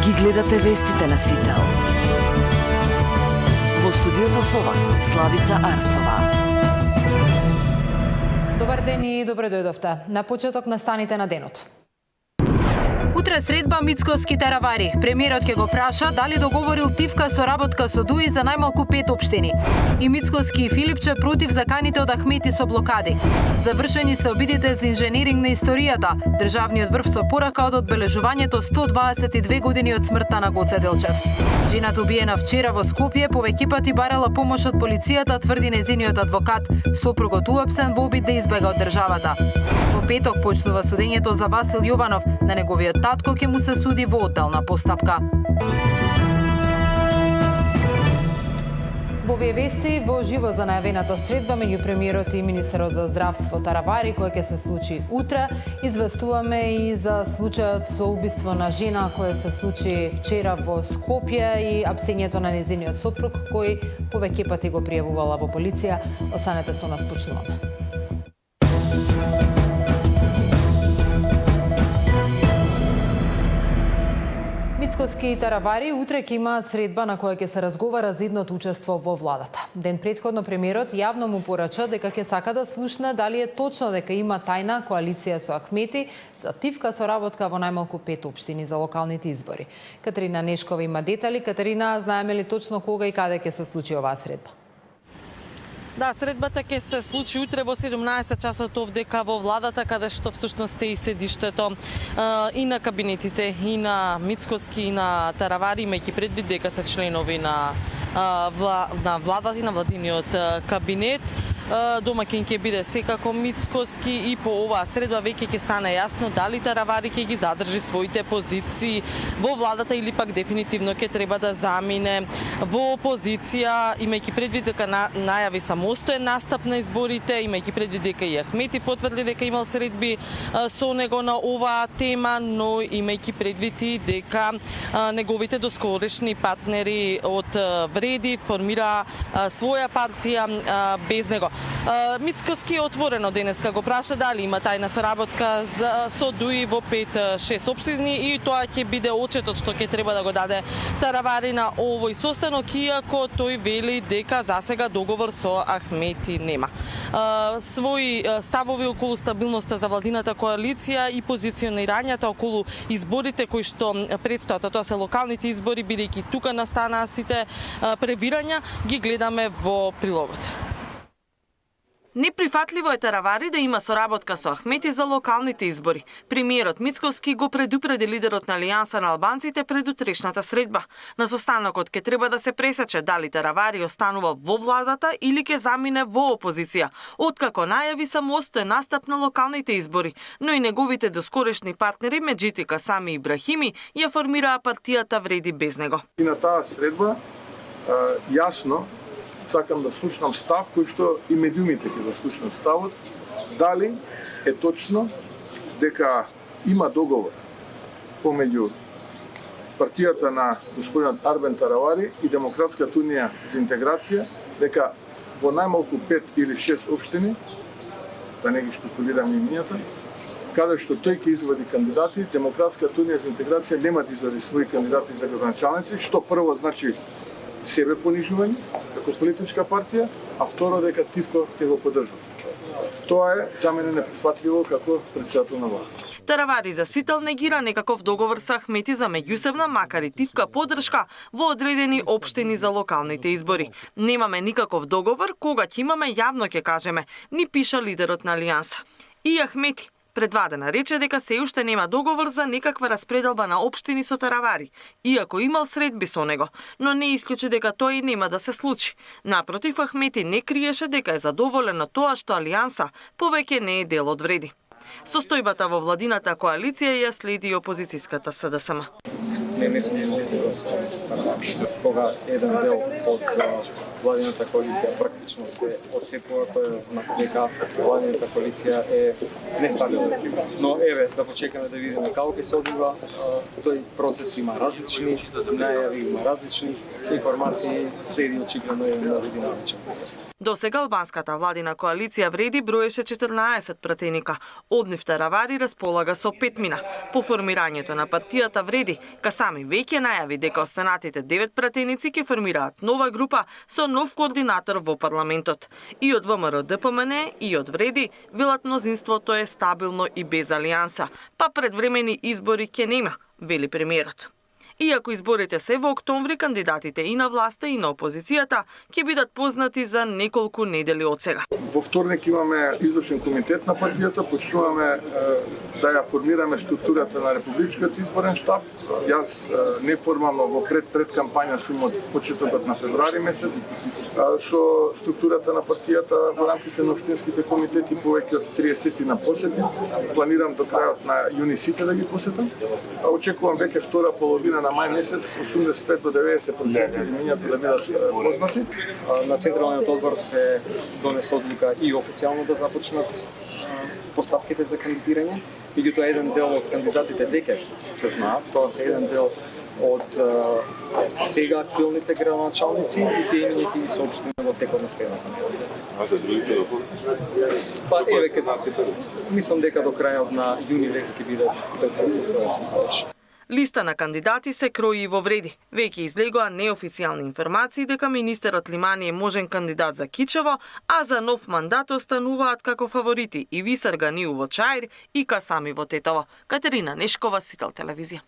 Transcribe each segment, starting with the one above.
Ги гледате вестите на Сител. Во студиото со вас, Славица Арсова. Добар ден и добре дојдовте. На почеток на станите на денот. Утре средба мицкоски таравари. Премиерот ќе го праша дали договорил тивка соработка со ДУИ за најмалку 5 општини. И Мицкоски и Филипче против заканите од Ахмети со блокади. Завршени се обидите за инженеринг на историјата. Државниот врв со порака од одбележувањето 122 години од смртта на Гоце Делчев. Жената убиена вчера во Скопје повеќе пати барала помош од полицијата, тврди нејзиниот адвокат. Сопругот уапсен во обид да избега од државата. Во петок почнува судењето за Васил Јованов. На неговиот татко ќе му се суди во одделна постапка. Во овие вести во живо за најавената средба меѓу премиерот и министерот за здравство Таравари, која ќе се случи утре, известуваме и за случајот со убиство на жена која се случи вчера во Скопје и апсењето на нејзиниот сопруг кој повеќе пати го пријавувала во полиција. Останете со нас, почнуваме. Мицкоски и Таравари утре ќе имаат средба на која ќе се разговара за идното учество во владата. Ден претходно премиерот јавно му порача дека ќе сака да слушне дали е точно дека има тајна коалиција со Ахмети за тивка соработка во најмалку 5 општини за локалните избори. Катерина Нешкова има детали. Катерина, знаеме ли точно кога и каде ќе се случи оваа средба? Да, средбата ќе се случи утре во 17 часот овдека во владата, каде што всушност е и седиштето и на кабинетите и на Мицкоски и на Таравари, имајќи предвид дека се членови на владата и на владиниот кабинет. Домаќин ќе биде секако Мицкоски и по оваа средба веќе ќе стане јасно дали Таравари ќе ги задржи своите позиции во владата или пак дефинитивно ќе треба да замине во опозиција, имајќи предвид дека најави самостоен настап на изборите, имајќи предвид дека и Ахмети потврди дека имал средби со него на оваа тема, но имајќи предвид и дека неговите доскорешни партнери од Вреди формира своја партија без него. Мицкоски отворено денеска го праша дали има тајна соработка со ДУИ во 5-6 општини и тоа ќе биде отчетот што ќе треба да го даде Таравари на овој состанок, иако тој вели дека засега договор со Ахмети нема. Своји ставови околу стабилноста за владината коалиција и позиционирањата околу изборите кои што предстојат, тоа се локалните избори, бидејќи тука настанаа сите превирања, ги гледаме во прилогот. Неприфатливо е Таравари да има соработка со Ахмети за локалните избори. Премиерот Мицкоски го предупреди лидерот на Алијанса на албанците пред утрешната средба. На состанокот ќе треба да се пресече дали Таравари останува во владата или ќе замине во опозиција, откако најави самостоен настап на локалните избори, но и неговите доскорешни партнери Меджитика Сами Ибрахими ја формираа партијата Вреди без него. И на таа средба јасно сакам да слушнам став кој што и медиумите ќе да слушнат ставот, дали е точно дека има договор помеѓу партијата на господинот Арбен Таравари и Демократската унија за интеграција, дека во најмалку 5 или 6 општини, да не ги шпекулирам имињата, каде што тој ќе извади кандидати, Демократската унија за интеграција нема да извади своји кандидати за градоначалници, што прво значи себе понижување како политичка партија, а второ дека тивко ќе го поддржува. Тоа е за мене неприфатливо како претседател на влада. Таравари за Сител негира некаков договор со Ахмети за меѓусебна, макар и тивка поддршка во одредени општини за локалните избори. Немаме никаков договор, кога ќе имаме јавно ќе кажеме, ни пиша лидерот на Алијанса. И Ахмети предвадена рече дека се уште нема договор за некаква распределба на општини со Таравари, иако имал средби со него, но не исклучи дека тој нема да се случи. Напротив, Ахмети не криеше дека е задоволен од тоа што Алијанса повеќе не е дел од Вреди. Состојбата во владината коалиција ја следи и опозицијската СДСМ. Не сум имал средба со Таравари. Кога еден дел од владината коалиција практично се отцепува, тоа е знак дека владината коалиција е нестабилна. Но еве да почекаме да видиме како ќе се одвива тој процес. Има различни најави, има различни информации, следи очигледно е многу динамичен. Досега албанската владина коалиција Вреди броеше 14 пратеника. Од нив Таравари располага со 5 мина. По формирањето на партијата Вреди, Касами веќе најави дека останатите 9 пратеници ќе формираат нова група со нов координатор во парламентот. И од ВМРО ДПМН и од Вреди велат мнозинството е стабилно и без алијанса, па предвремени избори ќе нема, вели премиерот. Иако изборите се во октомври, кандидатите и на власта и на опозицијата ќе бидат познати за неколку недели од сега. Во вторник имаме извршен комитет на партијата, почнуваме да ја формираме структурата на Републичкиот изборен штаб. Јас неформално во пред кампања сум од почетокот на февруари месец со структурата на партијата во рамките на општинските комитети, повеќе од 30 на посети. Планирам до крајот на јуни сите да ги посетам. Очекувам веќе втора половина на мај месец 85 до 90% лимињата да бидат познати. На Централниот одбор се донесе одлука и официјално да започнат постапките за кандидирање. Меѓутоа еден дел од кандидатите веќе се знаат, тоа се еден дел од сега актуелните градоначалници и тие имиња ќе ги соопштиме во текот на следната недела. А за другите допор? Па еве мислам дека до крајот на јуни веќе ќе биде тој процес завршен. Листа на кандидати се крои и во Вреди. Веќе излегоа неофицијални информации дека министерот Лимани е можен кандидат за Кичево, а за нов мандат остануваат како фаворити и Висар Ганиу во Чаир и Касами во Тетово. Катерина Нешкова, Сител телевизија.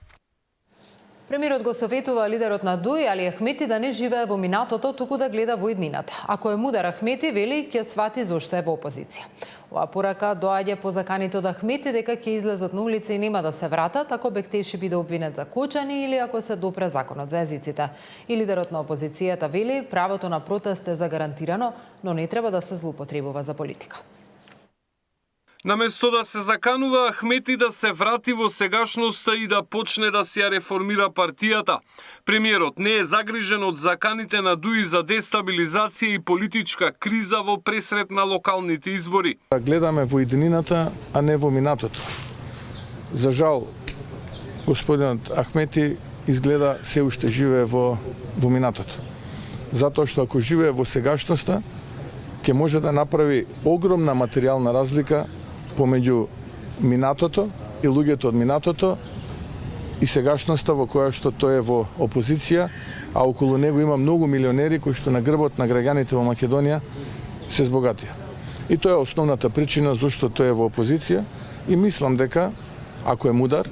Премиерот го советува лидерот на ДУИ Али Ахмети да не живее во минатото, туку да гледа во иднината. Ако е мудар Ахмети, вели, ќе свати зошто е во опозиција. Оваа порака доаѓа по заканите од Ахмети дека ќе излезат на улица и нема да се вратат ако Бектеши биде обвинет за кочани или ако се допре законот за езиците. И лидерот на опозицијата вели, правото на протест е загарантирано, но не треба да се злоупотребува за политика. Наместо да се заканува Ахмети да се врати во сегашноста и да почне да се ја реформира партијата, премиерот не е загрижен од заканите на ДУИ за дестабилизација и политичка криза во пресрет на локалните избори. Гледаме во иднината, а не во минатото. За жал, господинот Ахмети изгледа се уште живее во минатото. Затоа што ако живее во сегашноста, ќе може да направи огромна материјална разлика помеѓу минатото и луѓето од минатото и сегашноста во која што тој е во опозиција, а околу него има многу милионери кои што на грбот на граѓаните во Македонија се збогатија. И тоа е основната причина зашто тој е во опозиција и мислам дека ако е мудар,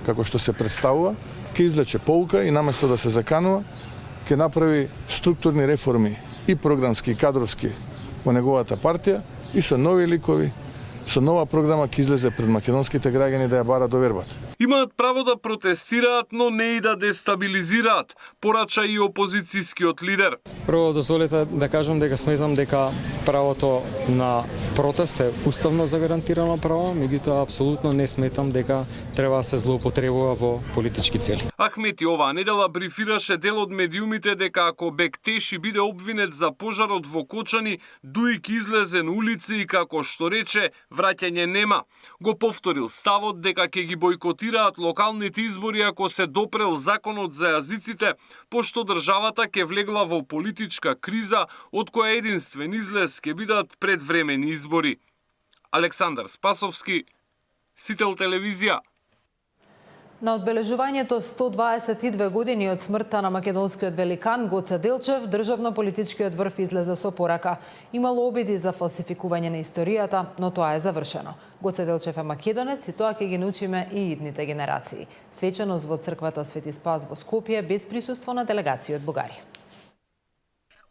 како што се представува, ќе извлече поука и наместо да се заканува, ќе направи структурни реформи и програмски и кадровски во неговата партија и со нови ликови, со нова програма ќе излезе пред македонските граѓани да ја бара довербата. Имаат право да протестираат, но не и да дестабилизираат, порача и опозицијскиот лидер. Прво дозволете да кажам дека сметам дека правото на протест е уставно загарантирано право, меѓутоа апсолутно не сметам дека треба да се злоупотребува во политички цели. Ахмети оваа недела брифираше дел од медиумите дека ако Бектеши биде обвинет за пожарот во Кочани, ДУИ ќе излезе на улици и како што рече, враќање нема. Го повторил ставот дека ќе ги бойкотираат локалните избори ако се допрел законот за јазиците, пошто државата ќе влегла во политичка криза од која единствен излез ќе бидат предвремени избори. Александар Спасовски, Сител телевизија. На одбележувањето 122 години од смртта на македонскиот великан Гоце Делчев, државно-политичкиот врв излезе со порака. Имало обиди за фалсификување на историјата, но тоа е завршено. Гоце Делчев е македонец и тоа ќе ги научиме и идните генерации. Свеченост во црквата Свети Спас во Скопје без присуство на делегации од Бугарија.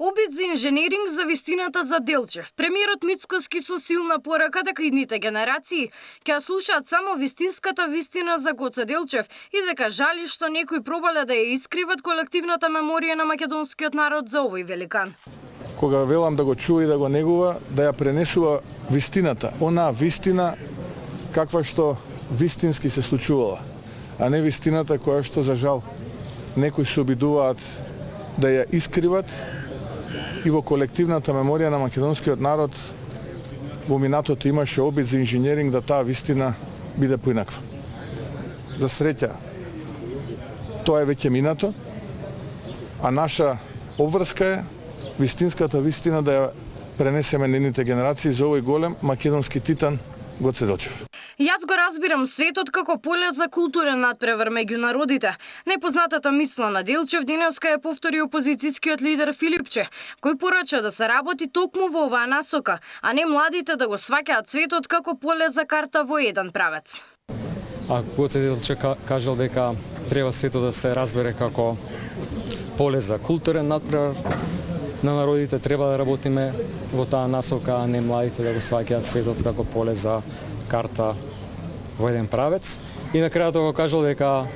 Обид за инженеринг за вистината за Делчев. Премиерот Мицкоски со силна порака дека идните генерации ќе слушаат само вистинската вистина за Гоце Делчев и дека жали што некои пробале да ја искриват колективната меморија на македонскиот народ за овој великан. Кога велам да го чува и да го негува, да ја пренесува вистината, онаа вистина каква што вистински се случувала, а не вистината која што за жал некои се обидуваат да ја искриват. И во колективната меморија на македонскиот народ во минатото имаше обид за инженеринг да таа вистина биде поинаква. За среќа, тоа е веќе минато, а наша обврска е вистинската вистина да ја пренесеме нивните генерации за овој голем македонски титан Гоце Делчев. Јас го разбирам светот како поле за културен надпревар меѓу народите. Непознатата мисла на Делчев денеска ја повтори опозицијскиот лидер Филипче, кој порача да се работи токму во оваа насока, а не младите да го сваќаат светот како поле за карта во еден правец. А Гоце Делчев кажал дека треба светот да се разбере како поле за културен надпревар на народите, треба да работиме во таа насока, а не младите да го сваќаат светот како поле за карта во еден правец. И на крајот го кажал дека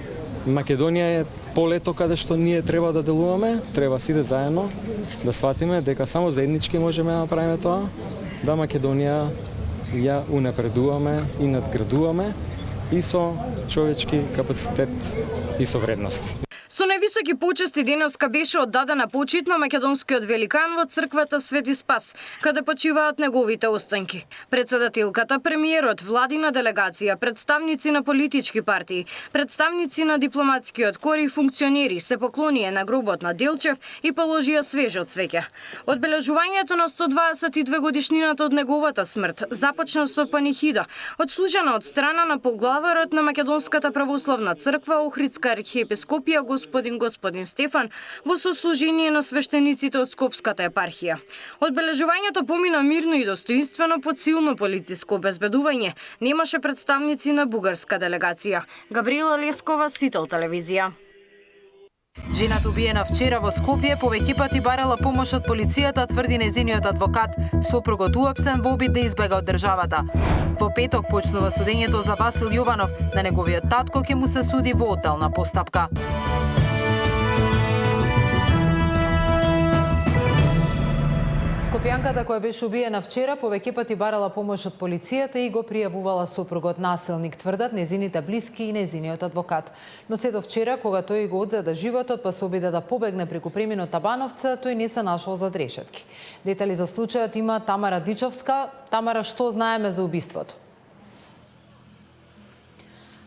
Македонија е полето каде што ние треба да делуваме, треба сите заедно да сватиме дека само заеднички можеме да направиме тоа, да Македонија ја унапредуваме и надградуваме и со човечки капацитет и со вредности. Со највисоки почести денеска беше оддадена почит на македонскиот великан во црквата Свети Спас, каде почиваат неговите останки. Председателката, премиерот, владина делегација, представници на политички партии, представници на дипломатскиот кор и функционери се поклонија на гробот на Делчев и положија свежо цвеќе. Одбележувањето на 122 годишнината од неговата смрт започна со панихида, одслужена од страна на поглаварот на Македонската православна црква, Охридска архиепископија господин Стефан, во сослужение на свештениците од Скопската епархија. Одбележувањето помина мирно и достоинствено под силно полициско обезбедување. Немаше представници на бугарска делегација. Габриела Лескова, Сител телевизија. Жената убиена вчера во Скопје повеќе пати барала помош од полицијата, тврди нејзиниот адвокат. Сопругот уапсен во обид да избега од државата. Во петок почнува судењето за Васил Јованов, на неговиот татко ќе му се суди во одделна постапка. Скопјанката која беше убиена вчера повеќе пати барала помош од полицијата и го пријавувала сопругот насилник, тврдат нејзините блиски и нејзиниот адвокат. Но се до вчера, кога тој го одзеда животот, па се обиде да побегне преку преминот Табановца, тој не се нашол за решетки. Детали за случајот има Тамара Дичовска. Тамара, што знаеме за убиството?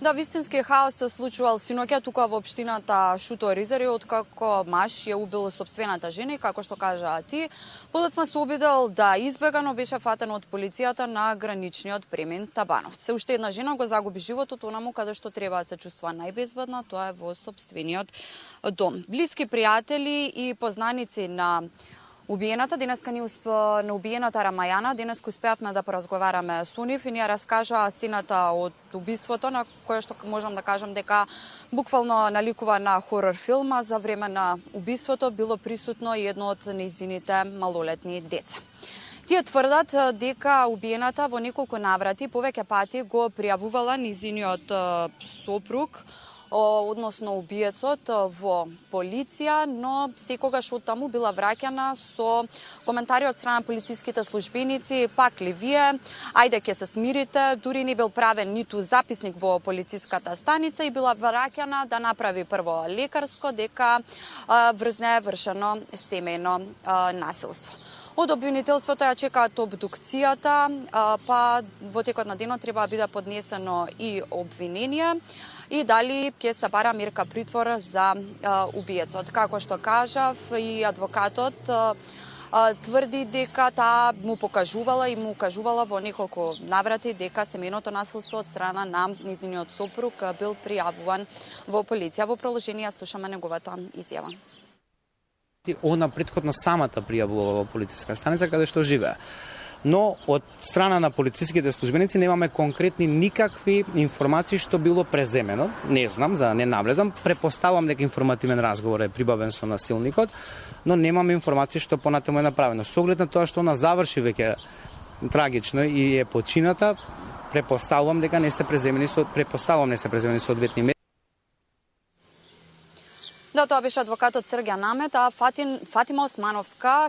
Да, вистински хаос се случувал синоќа тука во општината Шуто Ризари, откако маж ја убил сопствената жена и како што кажа ти, подоцна се обидел да избега, но беше фатен од полицијата на граничниот премин Табановци. Уште една жена го загуби животот онаму каде што треба да се чувствува најбезбедна, тоа е во сопствениот дом. Блиски пријатели и познаници на убиената, денеска на убиената Рамајана, денеска успеавме да поразговараме со нив и ни ја раскажа сцената од убиството, на кое што можам да кажам дека буквално наликува на хорор филма. За време на убиството било присутно и едно од нејзините малолетни деца. Тие тврдат дека убиената во неколку наврати повеќе пати го пријавувала нејзиниот сопруг, односно убиецот, во полиција, но секогаш од таму била враќана со коментари од страна полициските службеници, пак ли вие, ајде ќе се смирите, дури не бил правен ниту записник во полициската станица и била враќана да направи прво лекарско дека врз неа е вршено семејно насилство. Од обвинителството ја чекаат обдукцијата, па во текот на денот треба да биде поднесено и обвинение и дали ќе се бара мерка притвор за убиецот. Како што кажав, и адвокатот тврди дека таа му покажувала и му кажувала во неколку наврати дека семејното насилство од страна на нејзиниот сопруг бил пријавуван во полиција. Во продолжение слушаме неговата изјава. Она претходно самата пријавувала во полициска станица каде што живее. Но од страна на полициските службеници немаме конкретни никакви информации што било преземено. Не знам, за да не навлезам. Препоставам дека информативен разговор е прибавен со насилникот, но немаме информации што понатаму е направено. Со оглед на тоа што она заврши веќе трагично и е почината, препоставувам дека не се преземени соодветни мерки. Да, тоа беше адвокатот Сргјан Намет, а Фатима Османовска,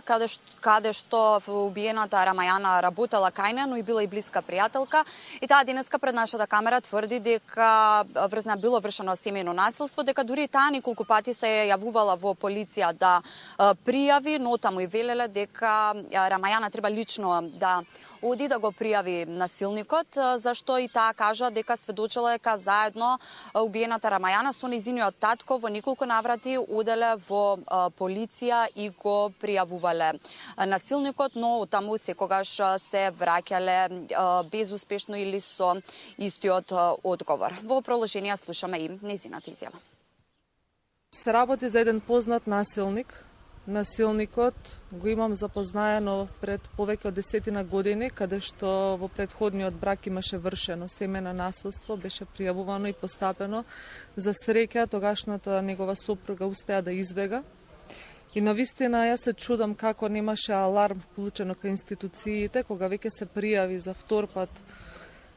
каде што убиената Рамајана работела кај неа, но и била и блиска пријателка. И таа денеска пред нашата камера тврди дека врз неа било вршено семејно насилство, дека дури таа неколку пати се јавувала во полиција да пријави, но таму и велеле дека Рамајана треба лично да оди да го пријави насилникот, зашто и таа кажа дека сведочела дека заедно убиената Рамајана со нејзиниот татко во неколку наврати оделе во полиција и го пријавувале насилникот, но таму секогаш се враќале безуспешно или со истиот одговор. Во продолжение слушаме и нејзината изјава. Се работи за еден познат насилник. Насилникот го имам запознаено пред повеќе од 10 години, каде што во претходниот брак имаше вршено семено насилство, беше пријавувано и постапено. За среќа, тогашната негова сопруга успеа да избега. И навистина ја се чудам како немаше аларм вклучено кај институциите, кога веќе се пријави за втор пат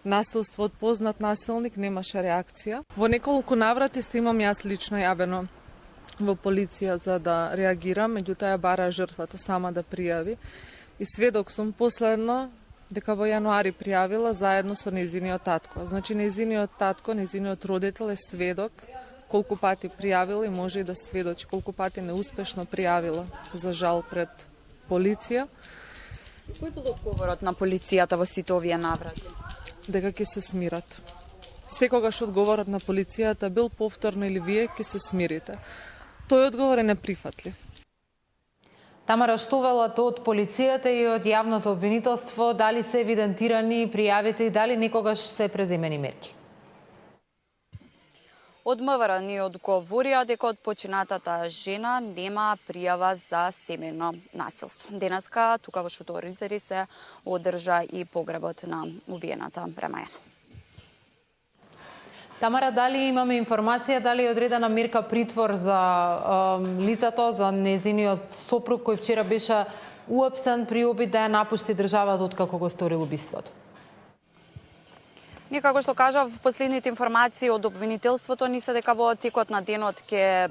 насилство од познат насилник, немаше реакција. Во неколку наврати имам јас лично јавено во полиција за да реагирам, меѓутоа ја бара жртвата сама да пријави. И сведок сум последно дека во јануари пријавила заедно со нејзиниот татко. Значи нејзиниот татко, нејзиниот родител е сведок колку пати пријавила и може и да сведочи колку пати неуспешно пријавила, за жал, пред полиција. Кој бил одговорот на полицијата во сите овие наврати? Дека ќе се смират. Секогаш одговорот на полицијата бил повторно или вие ќе се смирите. Тој одговор е неприфатлив. Тамара, што велат од полицијата и од јавното обвинителство, дали се евидентирани пријавите и дали некогаш се преземени мерки? Од МВР ни одговорија дека од починатата жена нема пријава за семено насилство. Денеска тука во Шуто Ризари се одржа и погребот на убиената Рамајана. Тамара, дали имаме информација, дали е одредена мерка притвор за лицето, за нејзиниот сопруг кој вчера беше уапсен при обид да ја напушти државата откако го сторил убиството? Ние, како што кажав, последните информации од обвинителството ни се дека во текот на денот ќе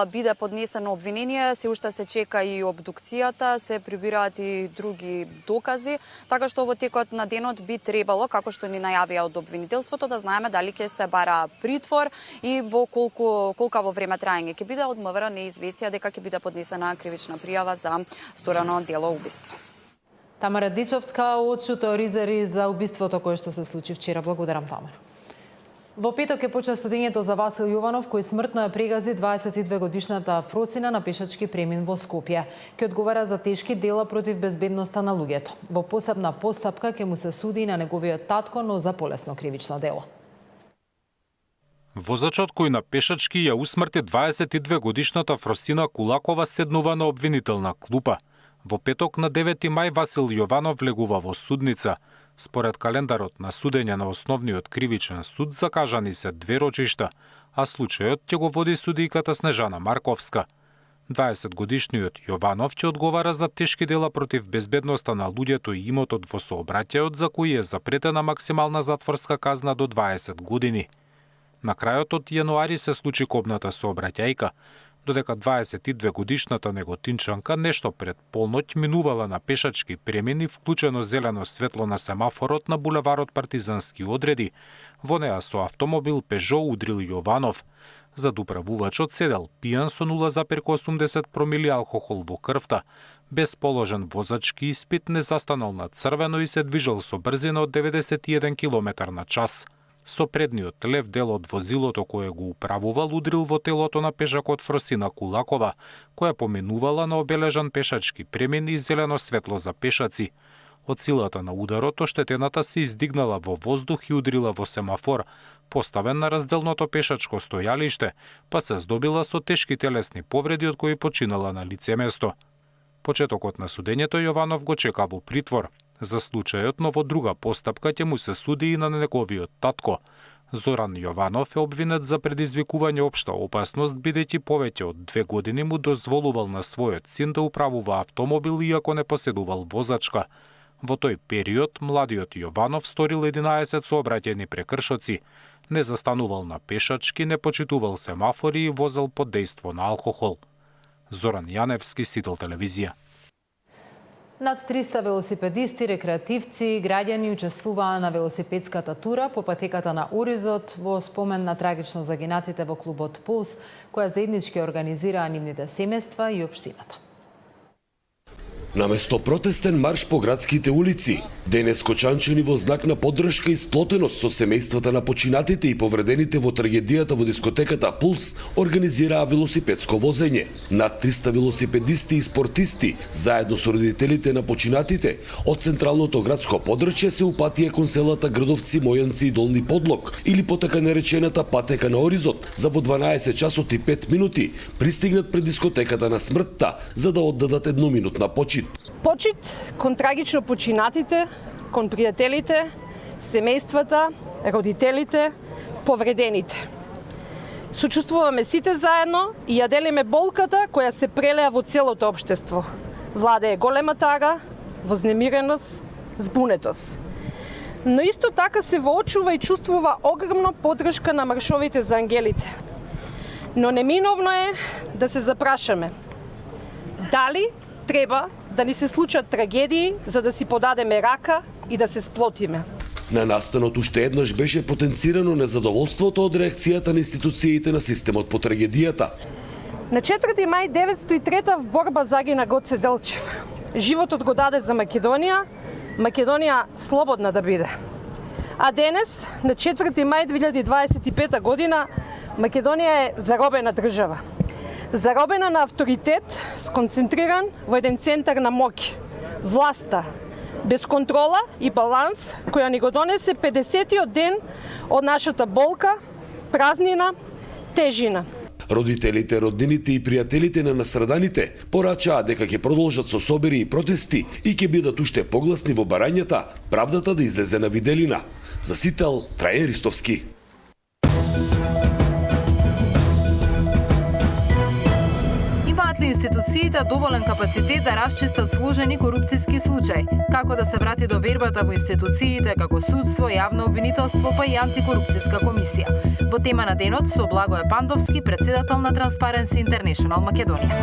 биде поднесено обвинение, се уште се чека и обдукцијата, се прибираат и други докази, така што во текот на денот би требало, како што ни најавија од обвинителството, да знаеме дали ќе се бара притвор и во колкаво време траење ќе биде. Од МВР не известија дека ќе биде поднесена кривична пријава за сторено дело убиство. Тамара Дичовска од Шуто Ризари за убиството кое што се случи вчера. Благодарам, Тамара. Во петок е почна судењето за Васил Јованов, кој смртно ја прегази 22-годишната Фросина на пешачки премин во Скопје. Ќе одговара за тешки дела против безбедноста на луѓето. Во посебна постапка ќе му се суди и на неговиот татко, но за полесно кривично дело. Возачот кој на пешачки ја усмрти 22-годишната Фросина Кулакова седнува на обвинителна клупа. Во петок на 9 мај Васил Јованов влегува во судница. Според календарот на судење на основниот кривичен суд закажани се 2 рочишта, а случајот ќе го води судијката Снежана Марковска. 20-годишниот Јованов ќе одговара за тешки дела против безбедноста на луѓето и имотот во сообраќајот, за кој е запретена максимална затворска казна до 20 години. На крајот од јануари се случи кобната сообраќајка, додека 22-годишната неготинчанка нешто пред полноќ минувала на пешачки премини вклучено зелено светло на семафорот на булеварот Партизански одреди. Во неа со автомобил Пежо удрил Јованов. Задуправувачот седел пијан со 0,80 промили алкохол во крвта. Без положен возачки испит не застанал на црвено и се движел со брзина од 91 км на час. Со предниот лев дел од возилото кое го управувал удрил во телото на пешакот Фросина Кулакова, која поминувала на обележан пешачки премин и зелено светло за пешаци. Од силата на ударот оштетената се издигнала во воздух и удрила во семафор, поставен на разделното пешачко стојалиште, па се здобила со тешки телесни повреди од кои починала на лицеместо. Почетокот на судењето Јованов го чека во притвор. За случајот, но во друга постапка ќе му се суди и на неговиот татко. Зоран Јованов е обвинет за предизвикување општа опасност, бидејќи повеќе од 2 години му дозволувал на својот син да управува автомобил иако не поседувал возачка. Во тој период, младиот Јованов сторил 11 сообраќајни прекршоци, не застанувал на пешачки, не почитувал семафори и возел под дејство на алкохол. Зоран Јаневски, Сител телевизија. Над 300 велосипедисти, рекреативци и граѓани учествуваа на велосипедската тура по патеката на Оризот во спомен на трагично загинатите во клубот Пулс, која заеднички организираа нивните семејства и општината. Наместо протестен марш по градските улици, денес кочанчани во знак на поддршка и сплотеност со семејствата на починатите и повредените во трагедијата во дискотеката Пулс организираа велосипедско возење. Над 300 велосипедисти и спортисти, заедно со родителите на починатите, од централното градско подрачје се упатија кон селата Градовци, Мојанци и Долни Подлог, или по така наречената патека на Оризот, за во 12 часот и 5 минути пристигнат пред дискотеката на смртта, за да оддадат едноминутна почит. Почит кон трагично починатите, кон пријателите, семејствата, родителите, повредените. Сочувствуваме сите заедно и ја делиме болката која се прелеа во целото општество. Владее голема тага, вознемиреност, збунетост. Но исто така се воочува и чувствува огромна поддршка на маршовите за ангелите. Но неминовно е да се запрашаме дали треба да ни се случат трагедии за да си подадеме рака и да се сплотиме. На настанот уште еднаш беше потенцирано незадоволството од реакцијата на институциите на системот по трагедијата. На 4 мај 903 в борба загина Гоце Делчев. Животот го даде за Македонија, Македонија слободна да биде. А денес, на 4 мај 2025 година, Македонија е заробена држава. Заробена на авторитет, сконцентриран во еден центар на моќ, власта, без контрола и баланс, која ни го донесе 50-тиот ден од нашата болка, празнина, тежина. Родителите, роднините и пријателите на настраданите порачаа дека ќе продолжат со собери и протести и ќе бидат уште погласни во барањата правдата да излезе на виделина. За Сител, Трајан Ристовски. Имаат ли институциите доволен капацитет да расчистат сложени корупцијски случаи? Како да се врати довербата во институциите како судство, јавно обвинителство па и антикорупцијска комисија? Во тема на денот со Благоје Пандовски, председател на Transparency International Македонија.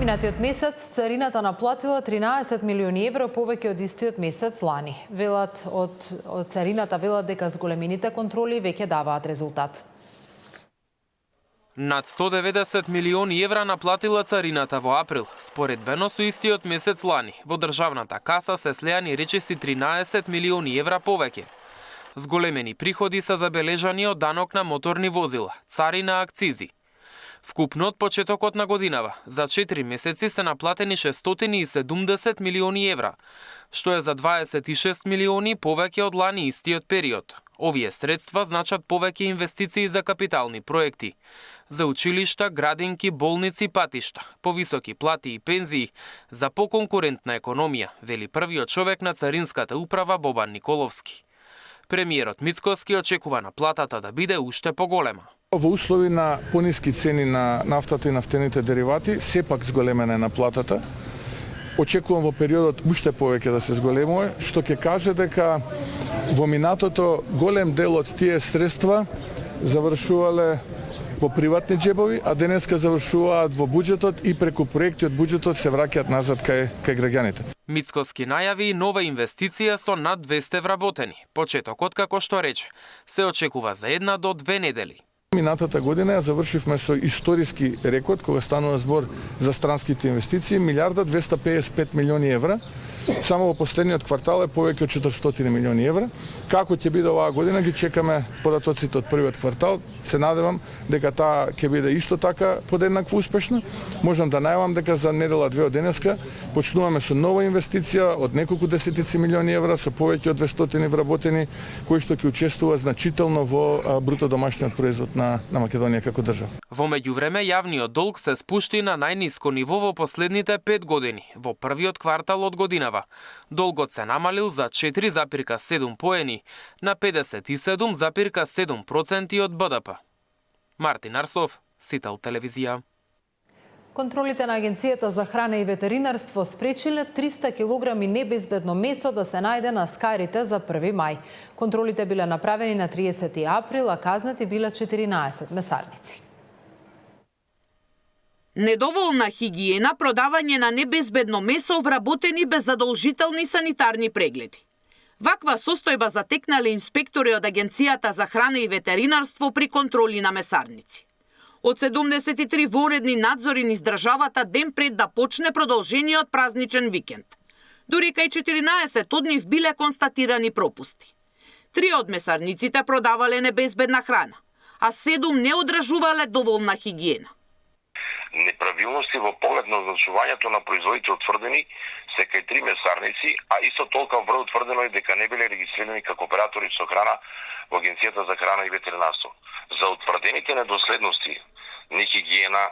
Минатиот месец царината наплатила 13 милиони евро повеќе од истиот месец лани. Велат од царината велат дека зголемените контроли веќе даваат резултат. Над 190 милиони евра наплатила царината во април, споредбено со истиот месец лани. Во државната каса се слеани речиси 13 милиони евра повеќе. Зголемени приходи се забележани од данок на моторни возила, царина, акцизи. Вкупно од почетокот на годинава, за 4 месеци се наплатени 670 милиони евра, што е за 26 милиони повеќе од лани истиот период. Овие средства значат повеќе инвестиции за капитални проекти, за училишта, градинки, болници, патишта, повисоки плати и пензии, за поконкурентна економија, вели првиот човек на Царинската управа Бобан Николовски. Премиерот Мицкоски очекува наплатата да биде уште поголема. Во услови на пониски цени на нафтата и нафтените деривати, сепак зголемена е наплатата. Очекувам во периодот уште повеќе да се зголемува, што ќе каже дека во минатото голем дел од тие средства завршувале во приватни џебови, а денеска завршуваат во буџетот и преку проекти од буџетот се враќаат назад кај граѓаните. Мицкоски најави нова инвестиција со над 200 вработени. Почетокот, како што рече, се очекува за 1 до 2 недели. Минатата година ја завршивме со историски рекорд, кога станува збор за странските инвестиции, 1.255 милиони евра. Само во последниот квартал е повеќе од 400 милиони евра. Како ќе биде оваа година, ги чекаме податоците од првиот квартал. Се надевам дека таа ќе биде исто така подеднакво успешна. Можам да најавам дека за недела 2 од денеска почнуваме со нова инвестиција од неколку десетици милиони евра со повеќе од 200 вработени, кои што ќе учествува значително во бруто домашниот производ на Македонија како држава. Во меѓувреме јавниот долг се спушти на најниско ниво во последните 5 години. Во првиот квартал од годинава долгот се намалил за 4,7 поени на 57,7% од БДП. Мартин Арсов, Сител телевизија. Контролите на Агенцијата за храна и ветеринарство спречиле 300 килограми небезбедно месо да се најде на скарите за 1 мај. Контролите биле направени на 30 април, а казнати биле 14 месарници. Недоволна хигиена, продавање на небезбедно месо, вработени без задолжителни санитарни прегледи. Ваква состојба затекнале инспектори од Агенцијата за храна и ветеринарство при контроли на месарници. Од 73 вонредни надзори низ државата ден пред да почне продолжениот празничен викенд. Дури кај 14 од нив биле констатирани пропусти. 3 од месарниците продавале небезбедна храна, а 7 не одржувале доволна хигиена. Неправилности во поглед на означувањето на производите утврдени се кај 3 месарници, а исто толку врв утврдено е дека не биле регистрирани како оператори со храна во Агенцијата за храна и ветеринарство. За утврдените недоследности, нехигиена,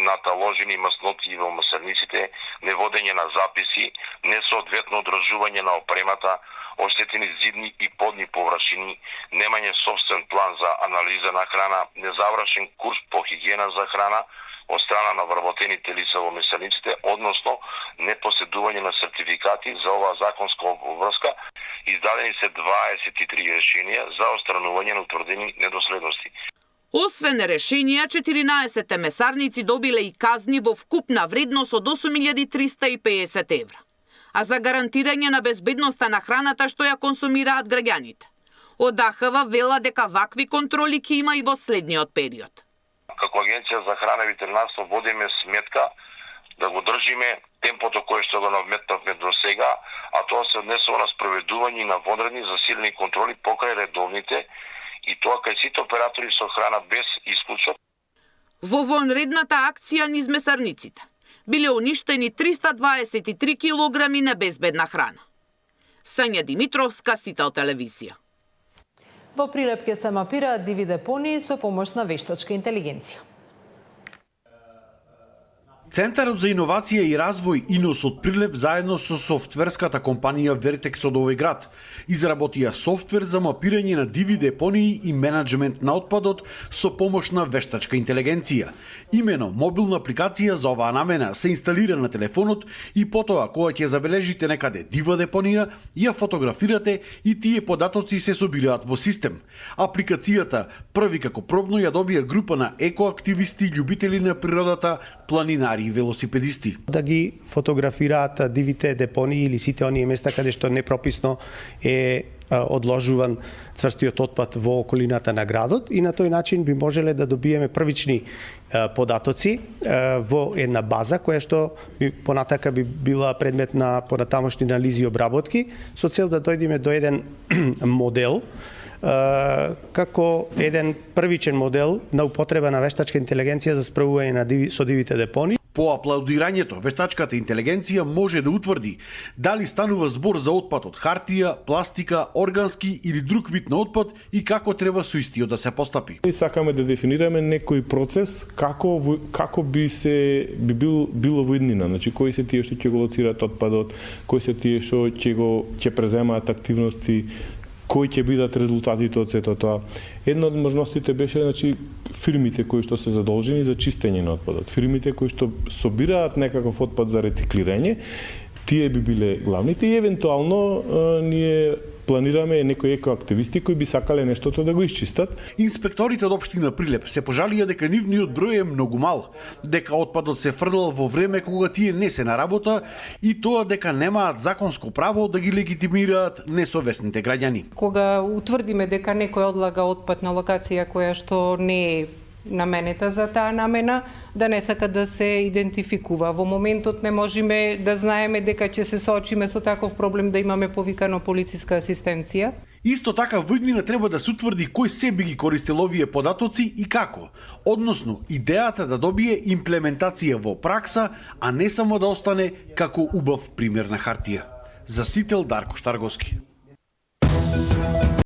наталожени масноти во месарниците, неводење на записи, несоодветно одржување на опремата, оштетени зидни и подни површини, немање собствен план за анализа на храна, незавршен курс по хигиена за храна од страна на вработените лица во месарниците, односно непоседување на сертификати за оваа законска обврска, издадени се 23 решенија за отстранување на утврдени недоследности. Освен решенија, 14 месарници добиле и казни во вкупна вредност од 8.350 евра. А за гарантирање на безбедноста на храната што ја консумираат граѓаните. Од АХВ вела дека вакви контроли ќе има и во следниот период. Како Агенција за храна и ветеринарство водиме сметка да го држиме темпото кое што го навметнавме до сега, а тоа се однесува на спроведување на вонредни засилени контроли покрај редовните и тоа кај сите оператори со храна без исклучок. Во вонредната акција низ месарниците биле уништени 323 килограми небезбедна храна. Сања Димитровска, Сител телевизија. Во Прилеп ќе се мапираат диви депонии со помош на вештачка интелигенција. Центарот за иновација и развој ИНОС од Прилеп заедно со софтверската компанија Вертекс од овој град изработија софтвер за мапирање на диви депонии и менаџмент на отпадот со помош на вештачка интелигенција. Имено мобилна апликација за оваа намена се инсталира на телефонот и потоа кога ќе забележите некаде дива депонија, ја фотографирате и тие податоци се собираат во систем. Апликацијата први како пробно ја добија група на екоактивисти, љубители на природата, планинари и велосипедисти. Да ги фотографираат дивите депонии или сите оние места каде што непрописно е одложуван цврстиот отпад во околината на градот и на тој начин би можеле да добиеме првични податоци во една база која што понатака би била предмет на понатамошни анализи и обработки со цел да дојдеме до еден модел како еден првичен модел на употреба на вештачка интелигенција за справување со дивите депонии. По аплаудирањето, вештачката интелигенција може да утврди дали станува збор за отпад од хартија, пластика, органски или друг вид на отпад и како треба со истиот да се постапи. Сакаме да дефинираме некој процес како било во иднина, значи кои се тие што ќе го лоцираат отпадот, кои се тие што ќе преземаат активности, кои ќе бидат резултатите од сето тоа. Една од можностите беше фирмите кои што се задолжени за чистење на отпадот, фирмите кои што собираат некаков отпад за рециклирање, тие би биле главните и евентуално ние планираме некои екоактивисти кои би сакале нештото да го исчистат. Инспекторите од општина Прилеп се пожалија дека нивниот број е многу мал, дека отпадот се фрлал во време кога тие не се на работа и тоа дека немаат законско право да ги легитимираат несовесните граѓани. Кога утврдиме дека некој одлага отпад на локација која што не е наменета за таа намена, да не сака да се идентификува. Во моментот не можеме да знаеме дека ќе се соочиме со таков проблем да имаме повикано полициска асистенција. Исто така во иднина треба да се утврди кој се би ги користел овие податоци и како. Односно, идејата да добие имплементација во пракса, а не само да остане како убав пример на хартија. За Сител, Дарко Штарговски.